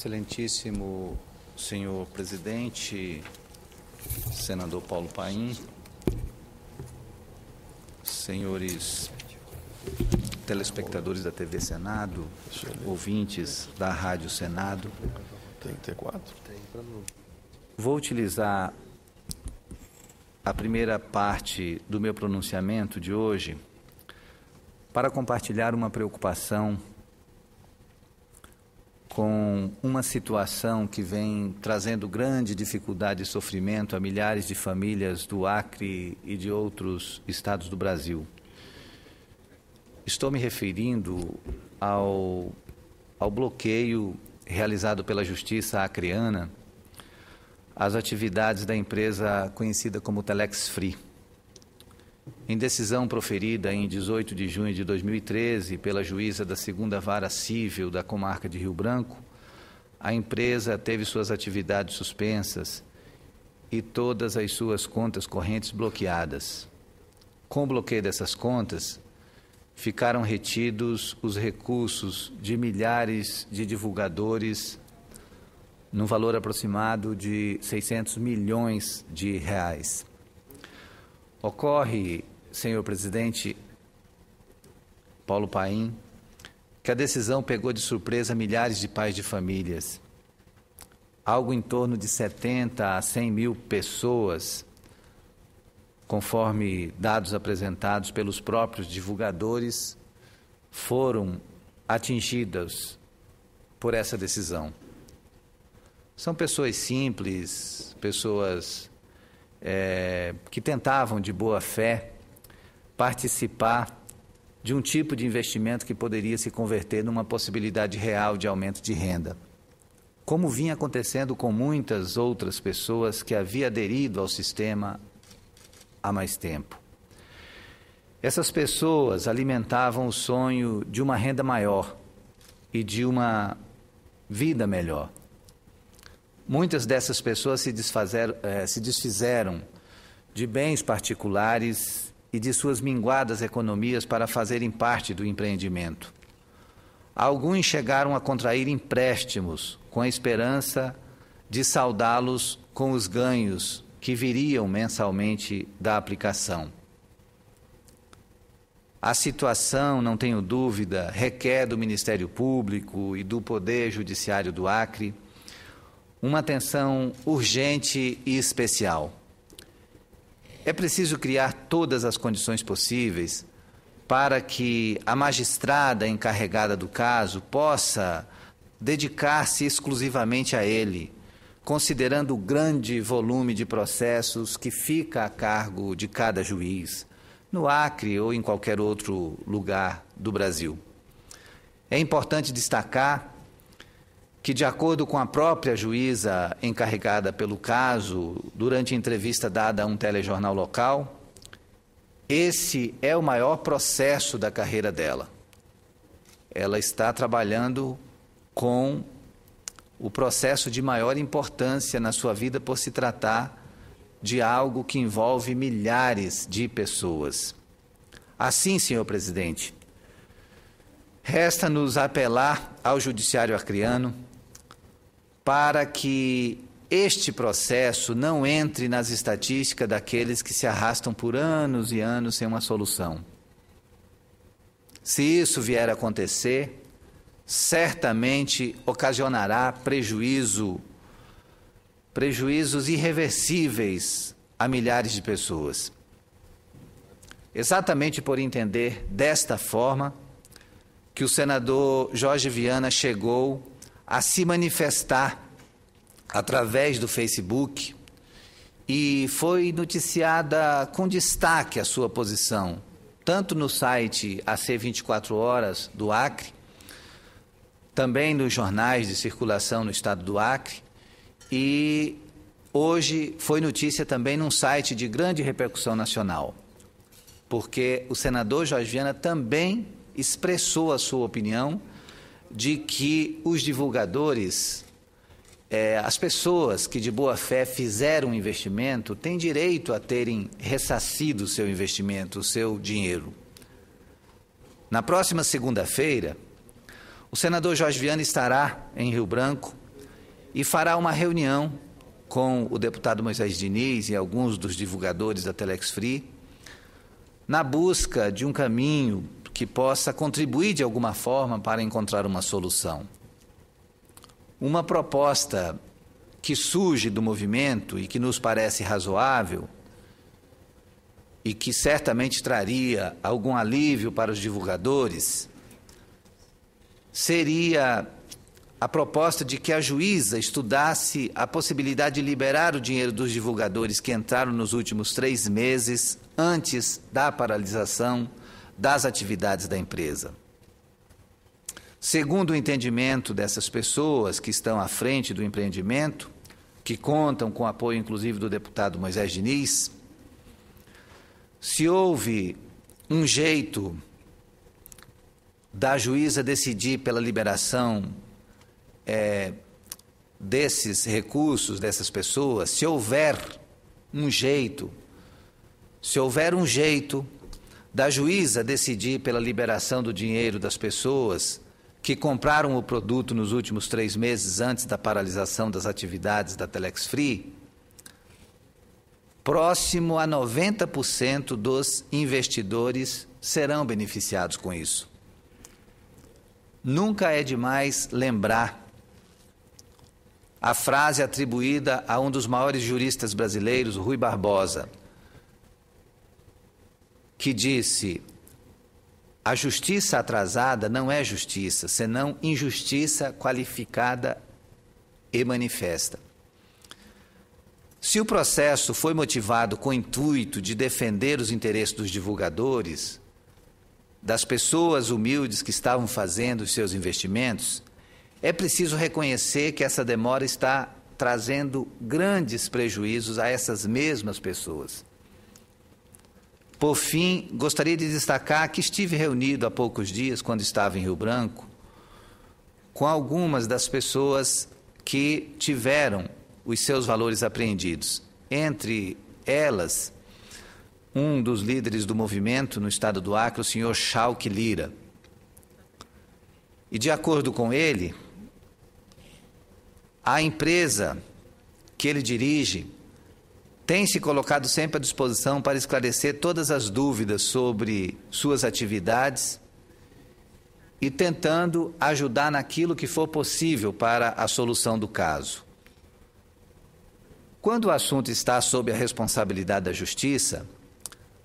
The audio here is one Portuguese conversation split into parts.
Excelentíssimo senhor presidente, senador Paulo Paim, senhores telespectadores da TV Senado, ouvintes da Rádio Senado. Tem que ter 4? Vou utilizar a primeira parte do meu pronunciamento de hoje para compartilhar uma preocupação com uma situação que vem trazendo grande dificuldade e sofrimento a milhares de famílias do Acre e de outros estados do Brasil. Estou me referindo ao bloqueio realizado pela Justiça acreana às atividades da empresa conhecida como Telex Free. Em decisão proferida em 18 de junho de 2013 pela juíza da 2ª Vara Cível da comarca de Rio Branco, a empresa teve suas atividades suspensas e todas as suas contas correntes bloqueadas. Com o bloqueio dessas contas, ficaram retidos os recursos de milhares de divulgadores no valor aproximado de 600 milhões de reais. Ocorre, senhor presidente Paulo Paim, que a decisão pegou de surpresa milhares de pais de famílias. Algo em torno de 70 a 100 mil pessoas, conforme dados apresentados pelos próprios divulgadores, foram atingidas por essa decisão. São pessoas simples, pessoas que tentavam de boa fé participar de um tipo de investimento que poderia se converter numa possibilidade real de aumento de renda, como vinha acontecendo com muitas outras pessoas que haviam aderido ao sistema há mais tempo. Essas pessoas alimentavam o sonho de uma renda maior e de uma vida melhor. Muitas dessas pessoas se desfizeram de bens particulares e de suas minguadas economias para fazerem parte do empreendimento. Alguns chegaram a contrair empréstimos com a esperança de saldá-los com os ganhos que viriam mensalmente da aplicação. A situação, não tenho dúvida, requer do Ministério Público e do Poder Judiciário do Acre uma atenção urgente e especial. É preciso criar todas as condições possíveis para que a magistrada encarregada do caso possa dedicar-se exclusivamente a ele, considerando o grande volume de processos que fica a cargo de cada juiz, no Acre ou em qualquer outro lugar do Brasil. É importante destacar que, de acordo com a própria juíza encarregada pelo caso, durante a entrevista dada a um telejornal local, esse é o maior processo da carreira dela. Ela está trabalhando com o processo de maior importância na sua vida por se tratar de algo que envolve milhares de pessoas. Assim, senhor presidente, resta-nos apelar ao Judiciário acreano para que este processo não entre nas estatísticas daqueles que se arrastam por anos e anos sem uma solução. Se isso vier a acontecer, certamente ocasionará prejuízos irreversíveis a milhares de pessoas. Exatamente por entender desta forma que o senador Jorge Viana chegou a se manifestar através do Facebook e foi noticiada com destaque a sua posição, tanto no site AC 24 Horas do Acre, também nos jornais de circulação no estado do Acre, e hoje foi notícia também num site de grande repercussão nacional, porque o senador Jorge Viana também expressou a sua opinião de que os divulgadores, as pessoas que de boa fé fizeram um investimento, têm direito a terem ressarcido o seu investimento, o seu dinheiro. Na próxima segunda-feira, o senador Jorge Viana estará em Rio Branco e fará uma reunião com o deputado Moisés Diniz e alguns dos divulgadores da Telex Free, na busca de um caminho que possa contribuir de alguma forma para encontrar uma solução. Uma proposta que surge do movimento e que nos parece razoável e que certamente traria algum alívio para os divulgadores seria a proposta de que a juíza estudasse a possibilidade de liberar o dinheiro dos divulgadores que entraram nos últimos 3 meses antes da paralisação das atividades da empresa. Segundo o entendimento dessas pessoas que estão à frente do empreendimento, que contam com o apoio inclusive do deputado Moisés Diniz, se houve um jeito da juíza decidir pela liberação desses recursos, dessas pessoas, se houver um jeito da juíza decidir pela liberação do dinheiro das pessoas que compraram o produto nos últimos 3 meses antes da paralisação das atividades da Telex Free, próximo a 90% dos investidores serão beneficiados com isso. Nunca é demais lembrar a frase atribuída a um dos maiores juristas brasileiros, Rui Barbosa, que disse: a justiça atrasada não é justiça, senão injustiça qualificada e manifesta. Se o processo foi motivado com o intuito de defender os interesses dos divulgadores, das pessoas humildes que estavam fazendo os seus investimentos, é preciso reconhecer que essa demora está trazendo grandes prejuízos a essas mesmas pessoas. Por fim, gostaria de destacar que estive reunido há poucos dias, quando estava em Rio Branco, com algumas das pessoas que tiveram os seus valores apreendidos. Entre elas, um dos líderes do movimento no estado do Acre, o senhor Chalque Lira. E, de acordo com ele, a empresa que ele dirige tem se colocado sempre à disposição para esclarecer todas as dúvidas sobre suas atividades e tentando ajudar naquilo que for possível para a solução do caso. Quando o assunto está sob a responsabilidade da Justiça,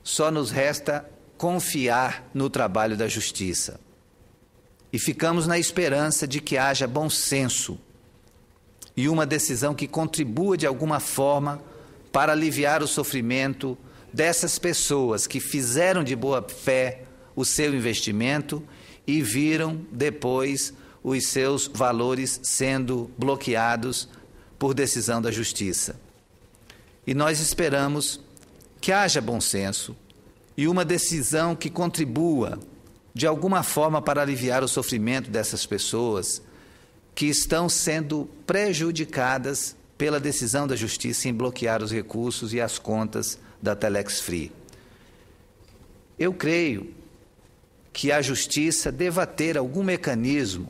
só nos resta confiar no trabalho da Justiça. E ficamos na esperança de que haja bom senso e uma decisão que contribua de alguma forma para aliviar o sofrimento dessas pessoas que fizeram de boa fé o seu investimento e viram depois os seus valores sendo bloqueados por decisão da Justiça. E nós esperamos que haja bom senso e uma decisão que contribua de alguma forma para aliviar o sofrimento dessas pessoas que estão sendo prejudicadas pela decisão da Justiça em bloquear os recursos e as contas da Telex Free. Eu creio que a Justiça deva ter algum mecanismo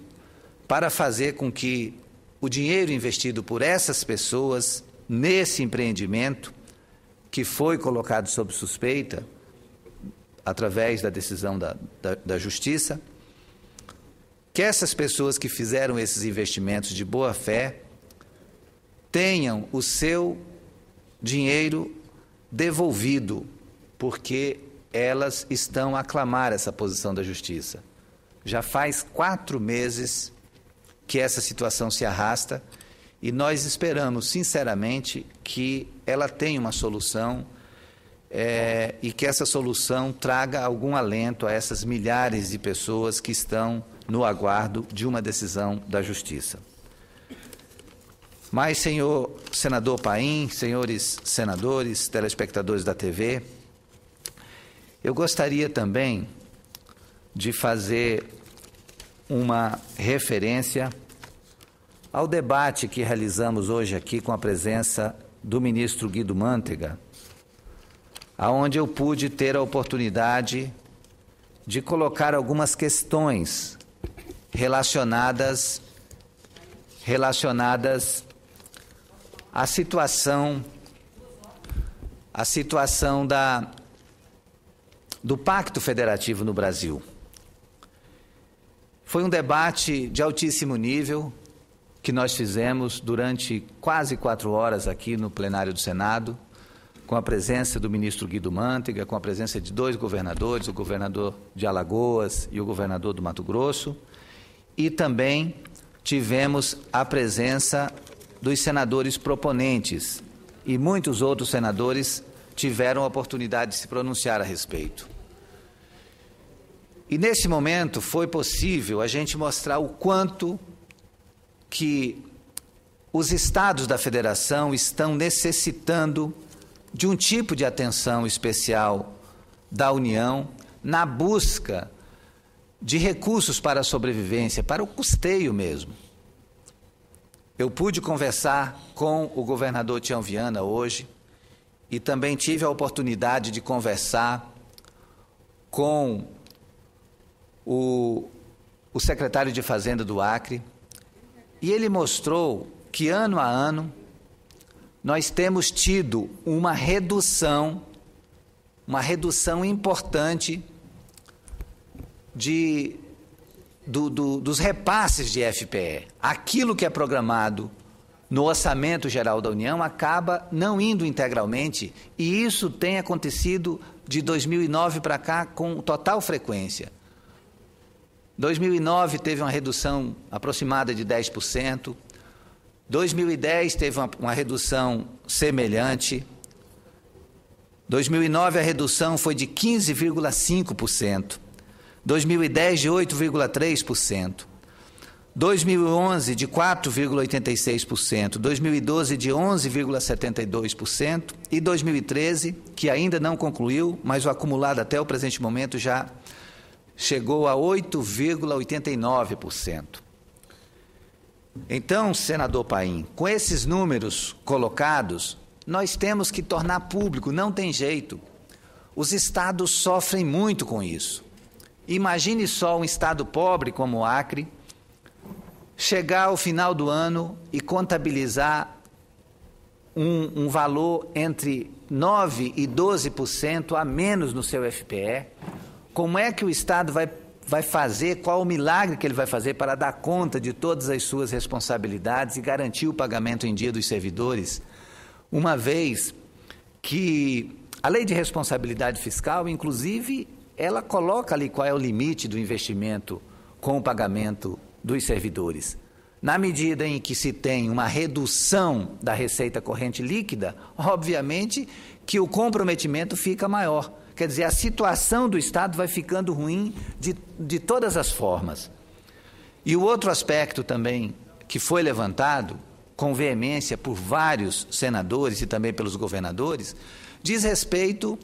para fazer com que o dinheiro investido por essas pessoas nesse empreendimento, que foi colocado sob suspeita através da decisão da Justiça, que essas pessoas que fizeram esses investimentos de boa fé tenham o seu dinheiro devolvido, porque elas estão a clamar essa posição da Justiça. Já faz 4 meses que essa situação se arrasta e nós esperamos, sinceramente, que ela tenha uma solução e que essa solução traga algum alento a essas milhares de pessoas que estão no aguardo de uma decisão da Justiça. Mas, senhor senador Paim, senhores senadores, telespectadores da TV, eu gostaria também de fazer uma referência ao debate que realizamos hoje aqui com a presença do ministro Guido Mantega, aonde eu pude ter a oportunidade de colocar algumas questões relacionadas a situação do Pacto Federativo no Brasil. Foi um debate de altíssimo nível que nós fizemos durante quase 4 horas aqui no plenário do Senado, com a presença do ministro Guido Mantega, com a presença de 2 governadores, o governador de Alagoas e o governador do Mato Grosso, e também tivemos a presença dos senadores proponentes, e muitos outros senadores tiveram a oportunidade de se pronunciar a respeito. E nesse momento foi possível a gente mostrar o quanto que os estados da federação estão necessitando de um tipo de atenção especial da União na busca de recursos para a sobrevivência, para o custeio mesmo. Eu pude conversar com o governador Tião Viana hoje e também tive a oportunidade de conversar com o secretário de Fazenda do Acre, e ele mostrou que ano a ano nós temos tido uma redução importante dos repasses de FPE. Aquilo que é programado no Orçamento Geral da União acaba não indo integralmente, e isso tem acontecido de 2009 para cá com total frequência. 2009 teve uma redução aproximada de 10%, 2010 teve uma redução semelhante, 2009 a redução foi de 15,5%, 2010 de 8,3%, 2011 de 4,86%, 2012 de 11,72% e 2013, que ainda não concluiu, mas o acumulado até o presente momento já chegou a 8,89%. Então, senador Paim, com esses números colocados, nós temos que tornar público, não tem jeito. Os estados sofrem muito com isso. Imagine só um estado pobre como o Acre, chegar ao final do ano e contabilizar um valor entre 9% e 12% a menos no seu FPE. Como é que o Estado vai fazer, qual o milagre que ele vai fazer para dar conta de todas as suas responsabilidades e garantir o pagamento em dia dos servidores, uma vez que a Lei de Responsabilidade Fiscal, inclusive, ela coloca ali qual é o limite do investimento com o pagamento dos servidores. Na medida em que se tem uma redução da receita corrente líquida, obviamente que o comprometimento fica maior. Quer dizer, a situação do Estado vai ficando ruim de todas as formas. E o outro aspecto também que foi levantado com veemência por vários senadores e também pelos governadores, diz respeito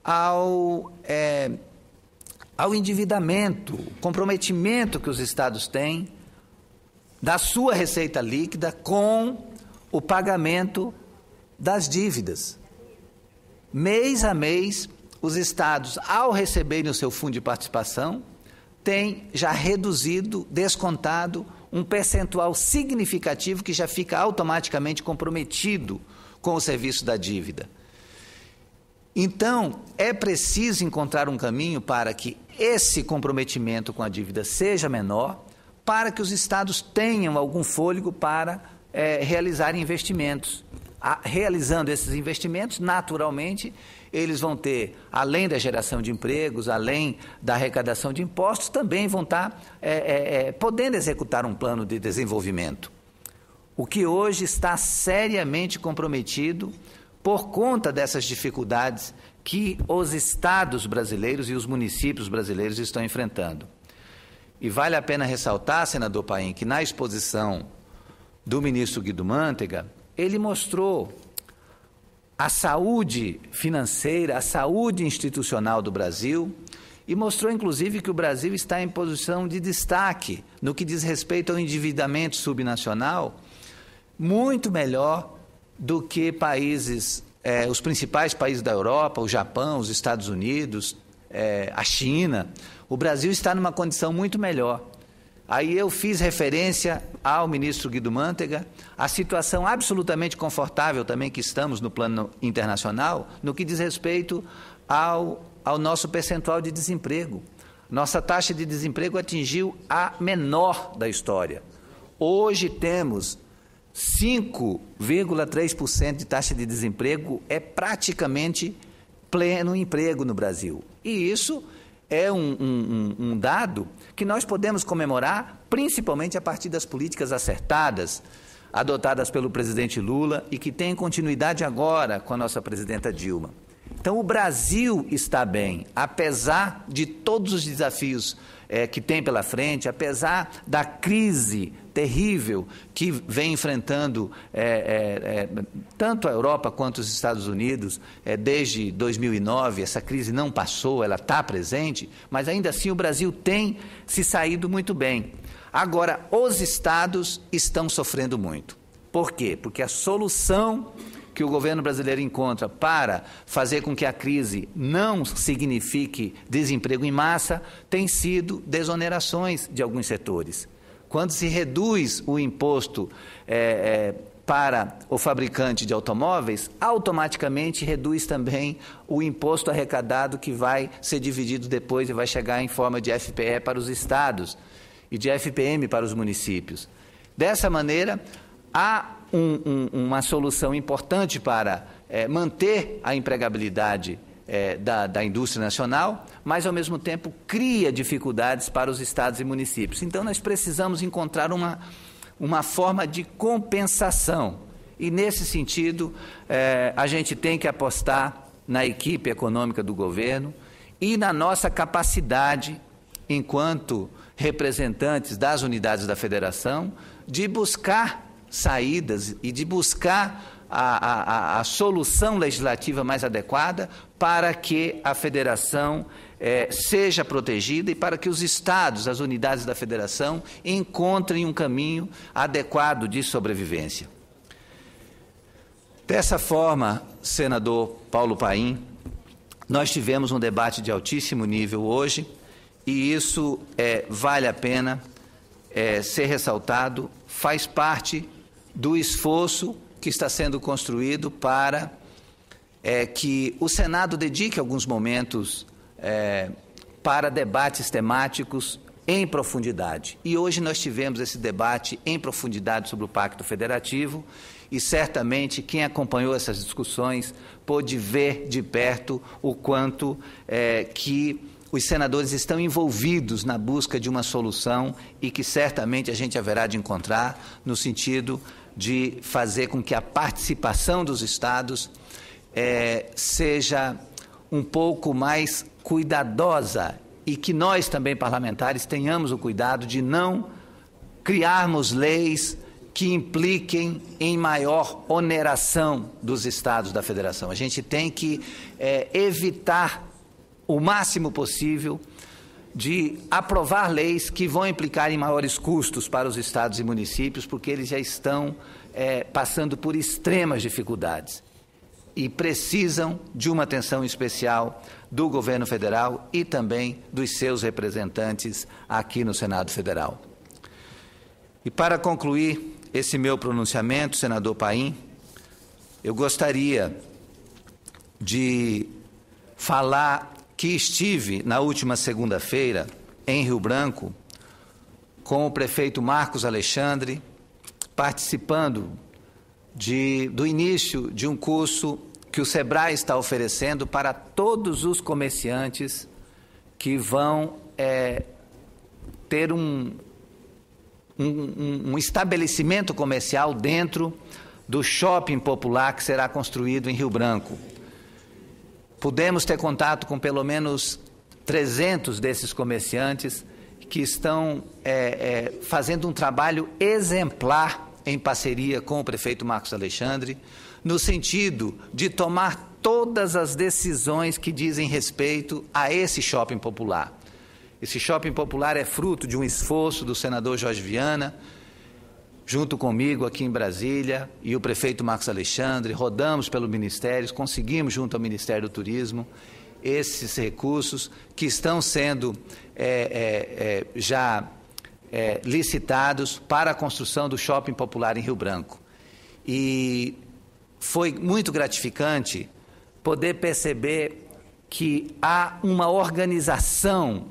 ao endividamento, comprometimento que os estados têm da sua receita líquida com o pagamento das dívidas. Mês a mês, os estados, ao receberem o seu fundo de participação, têm já reduzido, descontado, um percentual significativo que já fica automaticamente comprometido com o serviço da dívida. Então, é preciso encontrar um caminho para que esse comprometimento com a dívida seja menor, para que os estados tenham algum fôlego para realizarem investimentos. Realizando esses investimentos, naturalmente, eles vão ter, além da geração de empregos, além da arrecadação de impostos, também vão estar podendo executar um plano de desenvolvimento. O que hoje está seriamente comprometido por conta dessas dificuldades que os estados brasileiros e os municípios brasileiros estão enfrentando. E vale a pena ressaltar, senador Paim, que na exposição do ministro Guido Mantega, ele mostrou a saúde financeira, a saúde institucional do Brasil e mostrou, inclusive, que o Brasil está em posição de destaque no que diz respeito ao endividamento subnacional, muito melhor do que os principais países da Europa, o Japão, os Estados Unidos, a China. O Brasil está numa condição muito melhor. Aí eu fiz referência ao ministro Guido Mantega, a situação absolutamente confortável também que estamos no plano internacional, no que diz respeito ao nosso percentual de desemprego. Nossa taxa de desemprego atingiu a menor da história. Hoje temos 5,3% de taxa de desemprego, é praticamente pleno emprego no Brasil. E isso é um dado que nós podemos comemorar, principalmente a partir das políticas acertadas, adotadas pelo presidente Lula e que têm continuidade agora com a nossa presidenta Dilma. Então, o Brasil está bem, apesar de todos os desafios que tem pela frente, apesar da crise terrível que vem enfrentando tanto a Europa quanto os Estados Unidos desde 2009, essa crise não passou, ela está presente, mas ainda assim o Brasil tem se saído muito bem. Agora, os estados estão sofrendo muito. Por quê? Porque a solução que o governo brasileiro encontra para fazer com que a crise não signifique desemprego em massa tem sido desonerações de alguns setores. Quando se reduz o imposto para o fabricante de automóveis, automaticamente reduz também o imposto arrecadado que vai ser dividido depois e vai chegar em forma de FPE para os estados e de FPM para os municípios. Dessa maneira, há uma solução importante para manter a empregabilidade da indústria nacional, mas, ao mesmo tempo, cria dificuldades para os estados e municípios. Então, nós precisamos encontrar uma forma de compensação. E, nesse sentido, a gente tem que apostar na equipe econômica do governo e na nossa capacidade, enquanto representantes das unidades da federação, de buscar saídas e de buscar a solução legislativa mais adequada para que a federação seja protegida e para que os estados, as unidades da federação, encontrem um caminho adequado de sobrevivência. Dessa forma, senador Paulo Paim, nós tivemos um debate de altíssimo nível hoje e isso vale a pena ser ressaltado, faz parte do esforço que está sendo construído para que o Senado dedique alguns momentos para debates temáticos em profundidade. E hoje nós tivemos esse debate em profundidade sobre o Pacto Federativo e certamente quem acompanhou essas discussões pôde ver de perto o quanto que os senadores estão envolvidos na busca de uma solução e que certamente a gente haverá de encontrar no sentido de fazer com que a participação dos estados seja um pouco mais cuidadosa e que nós também, parlamentares, tenhamos o cuidado de não criarmos leis que impliquem em maior oneração dos estados da federação. A gente tem que evitar o máximo possível de aprovar leis que vão implicar em maiores custos para os estados e municípios, porque eles já estão passando por extremas dificuldades e precisam de uma atenção especial do governo federal e também dos seus representantes aqui no Senado Federal. E para concluir esse meu pronunciamento, senador Paim, eu gostaria de falar que estive na última segunda-feira em Rio Branco com o prefeito Marcos Alexandre, participando do início de um curso que o SEBRAE está oferecendo para todos os comerciantes que vão ter um estabelecimento comercial dentro do shopping popular que será construído em Rio Branco. Pudemos ter contato com pelo menos 300 desses comerciantes que estão fazendo um trabalho exemplar em parceria com o prefeito Marcos Alexandre, no sentido de tomar todas as decisões que dizem respeito a esse shopping popular. Esse shopping popular é fruto de um esforço do senador Jorge Viana, junto comigo aqui em Brasília, e o prefeito Marcos Alexandre, rodamos pelo Ministério, conseguimos junto ao Ministério do Turismo esses recursos que estão sendo já licitados para a construção do Shopping Popular em Rio Branco. E foi muito gratificante poder perceber que há uma organização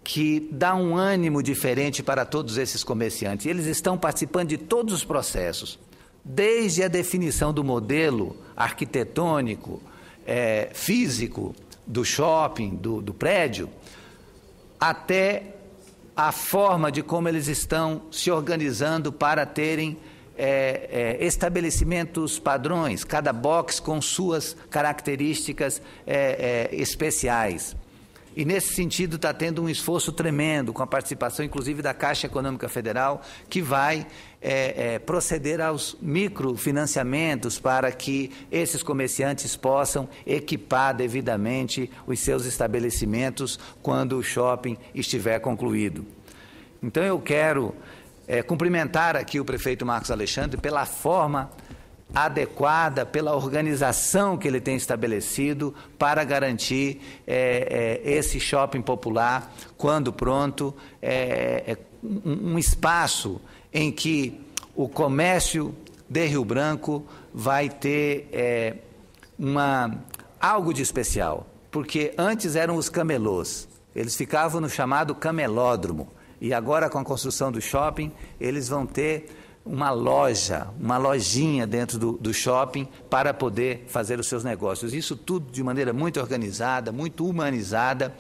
que dá um ânimo diferente para todos esses comerciantes. Eles estão participando de todos os processos, desde a definição do modelo arquitetônico, físico do shopping, do prédio, até a forma de como eles estão se organizando para terem estabelecimentos padrões, cada box com suas características especiais. E, nesse sentido, está tendo um esforço tremendo, com a participação, inclusive, da Caixa Econômica Federal, que vai proceder aos microfinanciamentos para que esses comerciantes possam equipar devidamente os seus estabelecimentos quando o shopping estiver concluído. Então, eu quero cumprimentar aqui o prefeito Marcos Alexandre pela forma adequada, pela organização que ele tem estabelecido para garantir esse shopping popular, quando pronto, um espaço em que o comércio de Rio Branco vai ter algo de especial, porque antes eram os camelôs, eles ficavam no chamado camelódromo, e agora com a construção do shopping, eles vão ter uma lojinha dentro do shopping para poder fazer os seus negócios. Isso tudo de maneira muito organizada, muito humanizada,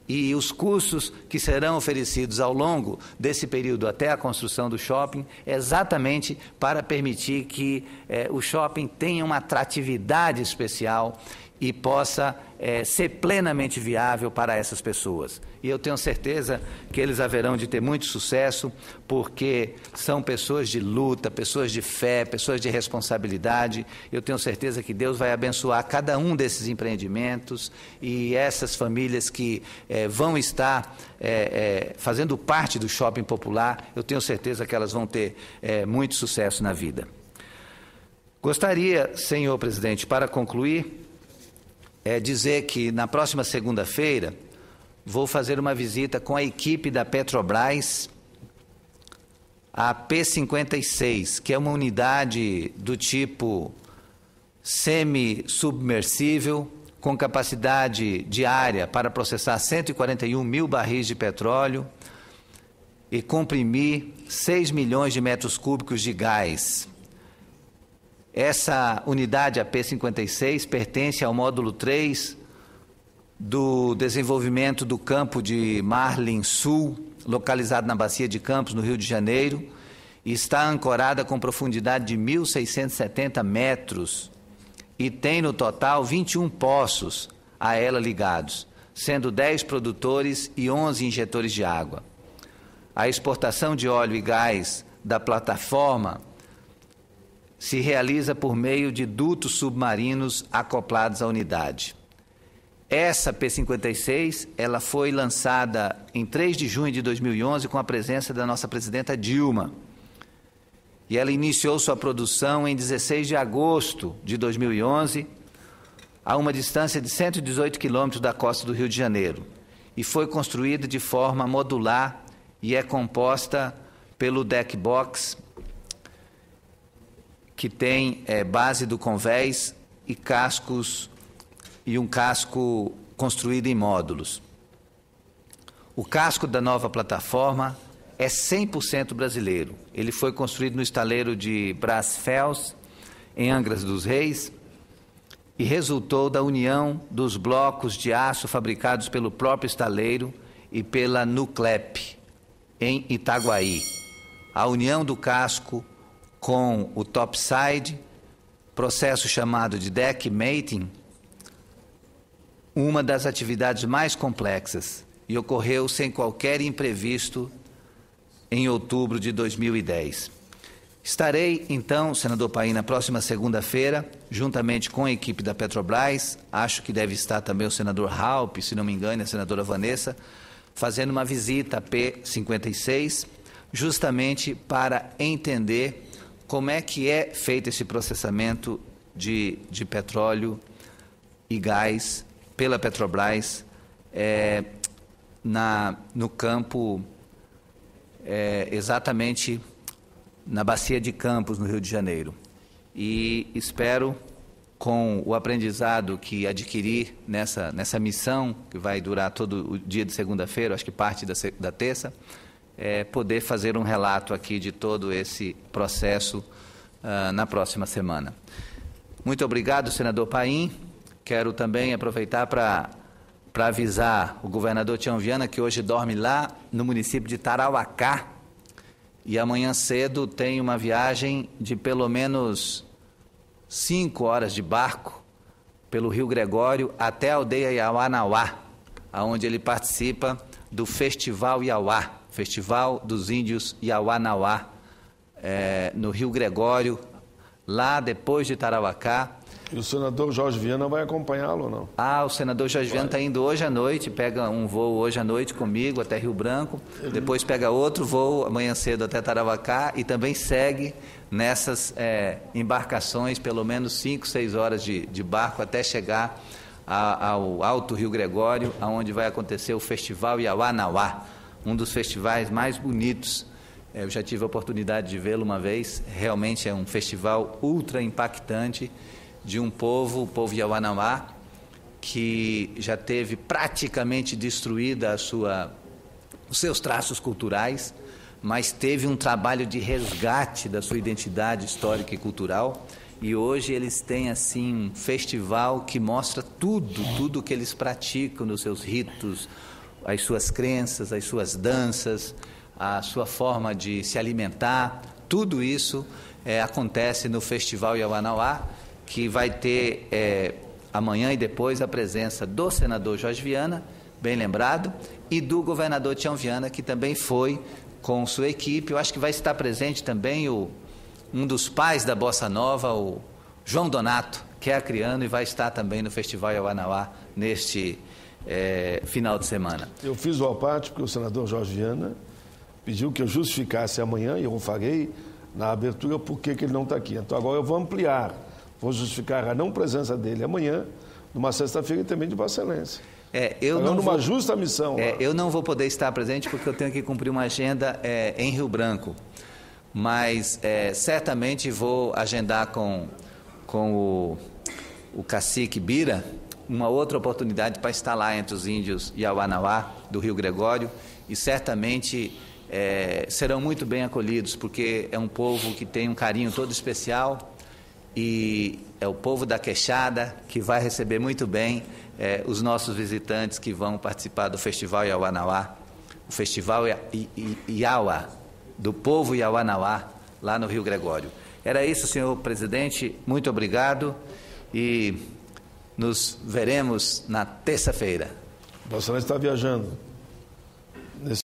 e os cursos que serão oferecidos ao longo desse período até a construção do shopping, exatamente para permitir que o shopping tenha uma atratividade especial e possa ser plenamente viável para essas pessoas. E eu tenho certeza que eles haverão de ter muito sucesso, porque são pessoas de luta, pessoas de fé, pessoas de responsabilidade. Eu tenho certeza que Deus vai abençoar cada um desses empreendimentos e essas famílias que vão estar fazendo parte do shopping popular. Eu tenho certeza que elas vão ter muito sucesso na vida. Gostaria, senhor presidente, para concluir, dizer que na próxima segunda-feira vou fazer uma visita com a equipe da Petrobras à P56, que é uma unidade do tipo semi-submersível, com capacidade diária para processar 141 mil barris de petróleo e comprimir 6 milhões de metros cúbicos de gás. Essa unidade, a P56, pertence ao módulo 3 do desenvolvimento do campo de Marlim Sul, localizado na Bacia de Campos, no Rio de Janeiro, e está ancorada com profundidade de 1.670 metros e tem no total 21 poços a ela ligados, sendo 10 produtores e 11 injetores de água. A exportação de óleo e gás da plataforma se realiza por meio de dutos submarinos acoplados à unidade. Essa P56, ela foi lançada em 3 de junho de 2011 com a presença da nossa presidenta Dilma. E ela iniciou sua produção em 16 de agosto de 2011, a uma distância de 118 quilômetros da costa do Rio de Janeiro. E foi construída de forma modular e é composta pelo deck box, que tem base do convés e cascos e um casco construído em módulos. O casco da nova plataforma é 100% brasileiro. Ele foi construído no estaleiro de Brasfels, em Angra dos Reis, e resultou da união dos blocos de aço fabricados pelo próprio estaleiro e pela Nuclep, em Itaguaí. A união do casco com o topside, processo chamado de deck mating, uma das atividades mais complexas, e ocorreu sem qualquer imprevisto em outubro de 2010. Estarei, então, senador Paim, na próxima segunda-feira, juntamente com a equipe da Petrobras, acho que deve estar também o senador Raup, se não me engano, a senadora Vanessa, fazendo uma visita à P56, justamente para entender como é que é feito esse processamento de petróleo e gás pela Petrobras no campo exatamente na Bacia de Campos, no Rio de Janeiro. E espero, com o aprendizado que adquirir nessa missão, que vai durar todo o dia de segunda-feira, acho que parte da terça, poder fazer um relato aqui de todo esse processo na próxima semana. Muito obrigado, senador Paim. Quero também aproveitar para avisar o governador Tião Viana que hoje dorme lá no município de Tarauacá e amanhã cedo tem uma viagem de pelo menos 5 horas de barco pelo Rio Gregório até a aldeia Iauanauá, onde ele participa do Festival Iauá, Festival dos Índios Iauanauá, no Rio Gregório, lá depois de Tarauacá. E o senador Jorge Viana vai acompanhá-lo ou não? O senador Jorge Viana está indo hoje à noite, pega um voo hoje à noite comigo até Rio Branco, depois pega outro voo amanhã cedo até Tarauacá e também segue nessas embarcações, pelo menos 5, 6 horas de barco até chegar ao Alto Rio Gregório, onde vai acontecer o Festival Iauanauá, um dos festivais mais bonitos. Eu já tive a oportunidade de vê-lo uma vez, realmente é um festival ultra impactante, de um povo, o povo Iauanauá, que já teve praticamente destruída os seus traços culturais, mas teve um trabalho de resgate da sua identidade histórica e cultural, e hoje eles têm assim um festival que mostra tudo que eles praticam nos seus ritos, as suas crenças, as suas danças, a sua forma de se alimentar, tudo isso acontece no Festival Iauanauá, que vai ter amanhã e depois a presença do senador Jorge Viana, bem lembrado, e do governador Tião Viana, que também foi com sua equipe. Eu acho que vai estar presente também um dos pais da Bossa Nova, o João Donato, que é acriano e vai estar também no Festival Iauanauá neste final de semana. Eu fiz o aparte porque o senador Jorge Viana pediu que eu justificasse amanhã, e eu farei na abertura por que ele não está aqui. Então agora eu vou ampliar. Vou justificar a não presença dele amanhã, numa sexta-feira e também de Vossa Excelência. Numa justa missão. Eu não vou poder estar presente porque eu tenho que cumprir uma agenda em Rio Branco. Mas certamente vou agendar com o cacique Bira uma outra oportunidade para estar lá entre os índios Iauanauá do Rio Gregório e certamente serão muito bem acolhidos, porque é um povo que tem um carinho todo especial. E é o povo da Queixada que vai receber muito bem os nossos visitantes que vão participar do Festival Iauanauá, o Festival Iauá, do povo Iauanauá, lá no Rio Gregório. Era isso, senhor presidente, muito obrigado e nos veremos na terça-feira. Vossa Excelência está viajando.